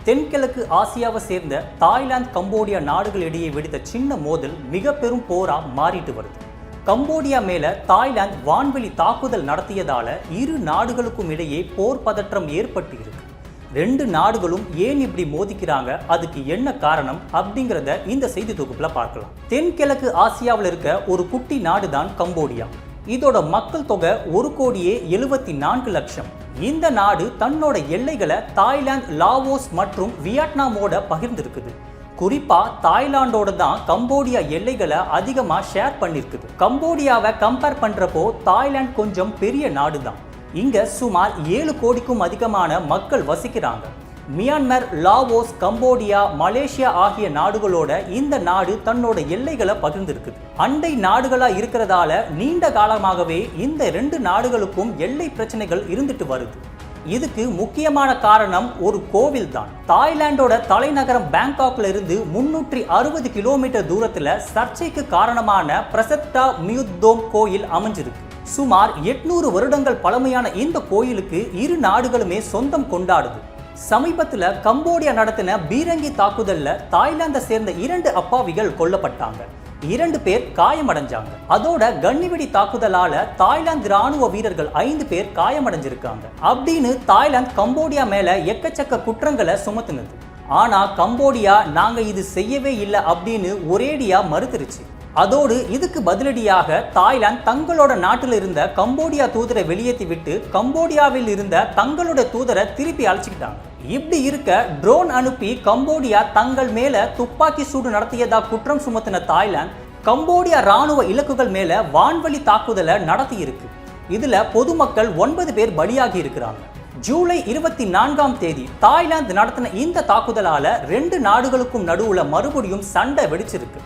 தென்கிழக்கு ஆசியாவை சேர்ந்த Thailand Cambodia நாடுகளிடையே வெடித்த சின்ன மோதல் மிக பெரும் போரா மாறிட்டு வருது. கம்போடியா மேல தாய்லாந்து வான்வெளி தாக்குதல் நடத்தியதால இரு நாடுகளுக்கும் இடையே போர் பதற்றம் ஏற்பட்டு இருக்கு. ரெண்டு நாடுகளும் ஏன் இப்படி மோதிக்கிறாங்க, அதுக்கு என்ன காரணம் அப்படிங்கிறத இந்த செய்தி தொகுப்புல பார்க்கலாம். தென்கிழக்கு ஆசியாவில் இருக்க ஒரு குட்டி நாடு தான் கம்போடியா. இதோட மக்கள் தொகை 1,74,00,000. இந்த நாடு தன்னோட எல்லைகளை தாய்லாந்து, லாவோஸ் மற்றும் வியட்நாமோட பகிர்ந்திருக்குது. குறிப்பா தாய்லாண்டோட தான் கம்போடியா எல்லைகளை அதிகமா ஷேர் பண்ணிருக்குது. கம்போடியாவை கம்பேர் பண்றப்போ தாய்லாந்து கொஞ்சம் பெரிய நாடு தான். இங்க சுமார் 7 கோடிக்கும் அதிகமான மக்கள் வசிக்கிறாங்க. மியான்மர், லாவோஸ், கம்போடியா, மலேசியா ஆகிய நாடுகளோட இந்த நாடு தன்னோட எல்லைகளை பகிர்ந்திருக்குது. அண்டை நாடுகளா இருக்கிறதால நீண்ட காலமாகவே இந்த 2 நாடுகளுக்கும் எல்லை பிரச்சனைகள் இருந்துட்டு வருது. இதுக்கு முக்கியமான காரணம் ஒரு கோவில் தான். தாய்லாண்டோட தலைநகரம் பேங்காக்ல இருந்து 360 கிலோமீட்டர் தூரத்துல சர்ச்சைக்கு காரணமான பிரசத்தா மியுத்தோம் கோயில் அமைஞ்சிருக்கு. சுமார் 800 வருடங்கள் பழமையான இந்த கோயிலுக்கு இரு நாடுகளுமே சொந்தம் கொண்டாடுது. சமீபத்துல கம்போடியா நடத்தின பீரங்கி தாக்குதல்ல தாய்லாந்தை சேர்ந்த 2 அப்பாவிகள் கொல்லப்பட்டாங்க. 2 பேர் காயமடைஞ்சாங்க. அதோட கன்னிவெடி தாக்குதலால தாய்லாந்து ராணுவ வீரர்கள் 5 பேர் காயமடைஞ்சிருக்காங்க அப்படின்னு தாய்லாந்து கம்போடியா மேல எக்கச்சக்க குற்றங்களை சுமத்துனது. ஆனா கம்போடியா நாங்க இது செய்யவே இல்லை அப்படின்னு ஒரேடியா மறுத்துருச்சு. அதோடு இதுக்கு பதிலடியாக தாய்லாந்து தங்களோட நாட்டில் இருந்த கம்போடியா தூதரை வெளியேற்றி விட்டு கம்போடியாவில் இருந்த தங்களோட தூதரை திருப்பி அழைச்சிக்கிட்டாங்க. இப்படி இருக்க ட்ரோன் அனுப்பி கம்போடியா தங்கள் மேல துப்பாக்கி சூடு நடத்தியதா குற்றம் சுமத்தின தாய்லாந்து கம்போடியா ராணுவ இலக்குகள் மேல வான்வெளி தாக்குதலை நடத்தி இருக்கு. இதுல பொதுமக்கள் 9 பேர் பலியாகி இருக்கிறாங்க. ஜூலை 24ஆம் தேதி தாய்லாந்து நடத்தின இந்த தாக்குதலால 2 நாடுகளுக்கும் நடுவுல மறுபடியும் சண்டை வெடிச்சிருக்கு.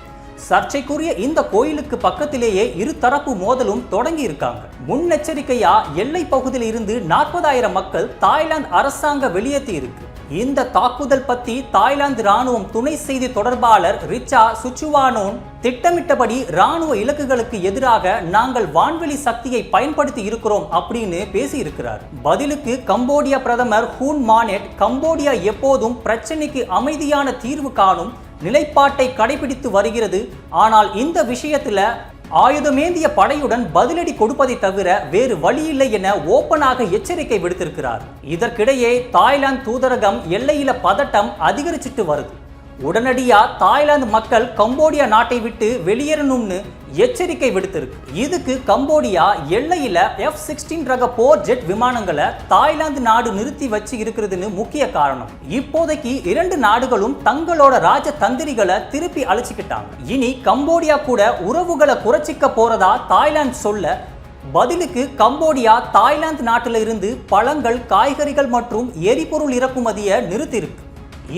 சர்ச்சைக்குரிய இந்த கோயிலுக்கு பக்கத்திலேயே இரு தரப்பு மோதலும் தொடங்கி இருக்காங்க. முன்னெச்சரிக்கையா எல்லை பகுதியில் இருந்து 40,000 மக்கள் தாய்லாந்து அரசாங்க வெளியேற்றி இருக்கு. இந்த தாக்குதல் பத்தி தாய்லாந்து ராணுவம் துணை செய்தி தொடர்பாளர் ரிச்சா சுச்சுவானோன் திட்டமிட்டபடி ராணுவ இலக்குகளுக்கு எதிராக நாங்கள் வான்வெளி சக்தியை பயன்படுத்தி இருக்கிறோம் அப்படின்னு பேசி இருக்கிறார். பதிலுக்கு கம்போடியா பிரதமர் ஹூன் மானெட் கம்போடியா எப்போதும் பிரச்சனைக்கு அமைதியான தீர்வு காணும் நிலைப்பாட்டை கடைபிடித்து வருகிறது. ஆனால் இந்த விஷயத்துல ஆயுதமேந்திய படையுடன் பதிலடி கொடுப்பதை தவிர வேறு வழி இல்லை என ஓப்பனாக எச்சரிக்கை விடுத்திருக்கிறார். இதற்கிடையே தாய்லாந்து தூதரகம் எல்லையில பதட்டம் அதிகரிச்சிட்டு வருது. உடனடியா தாய்லாந்து மக்கள் கம்போடியா நாட்டை விட்டு வெளியேறணும்னு எச்சரிக்கை விடுத்திருக்கு. இதுக்கு கம்போடியா எல்லையில F-16 ரக போர் ஜெட் விமானங்களை தாய்லாந்து நாடு நிறுத்தி வச்சு இருக்கிறதுன்னு முக்கிய காரணம். இப்போதைக்கு 2 நாடுகளும் தங்களோட ராஜதந்திரிகளை திருப்பி அழைச்சிக்கிட்டாங்க. இனி கம்போடியா கூட உறவுகளை குறைச்சிக்க போறதா தாய்லாந்து சொல்ல, பதிலுக்கு கம்போடியா தாய்லாந்து நாட்டில இருந்து பழங்கள், காய்கறிகள் மற்றும் எரிபொருள் இறக்குமதியை நிறுத்தியிருக்கு.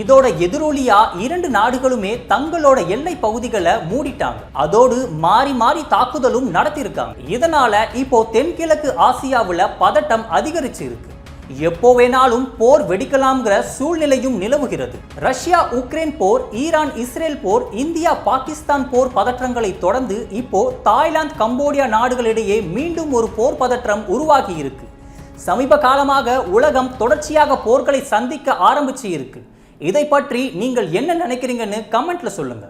இதோட எதிரொலியா 2 நாடுகளுமே தங்களோட எல்லை பகுதிகளை மூடிட்டாங்க. அதோடு மாறி மாறி தாக்குதலும் நடத்தியிருக்காங்க. இதனால இப்போ தென்கிழக்கு ஆசியாவில் பதட்டம் அதிகரிச்சு இருக்கு. எப்போ வேணாலும் போர் வெடிக்கலாம்ங்கிற சூழ்நிலையும் நிலவுகிறது. ரஷ்யா உக்ரைன் போர், ஈரான் இஸ்ரேல் போர், இந்தியா பாகிஸ்தான் போர் பதற்றங்களை தொடர்ந்து இப்போ தாய்லாந்து கம்போடியா நாடுகளிடையே மீண்டும் ஒரு போர் பதற்றம் உருவாகி இருக்கு. சமீப காலமாக உலகம் தொடர்ச்சியாக போர்களை சந்திக்க ஆரம்பிச்சு இருக்கு. இதை பற்றி நீங்கள் என்ன நினைக்கிறீங்கன்னு கமெண்ட்ல சொல்லுங்க.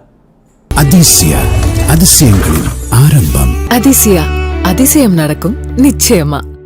அதிசயா, அதிசயங்களின் ஆரம்பம். அதிசயா, அதிசயம் நடக்கும் நிச்சயமா.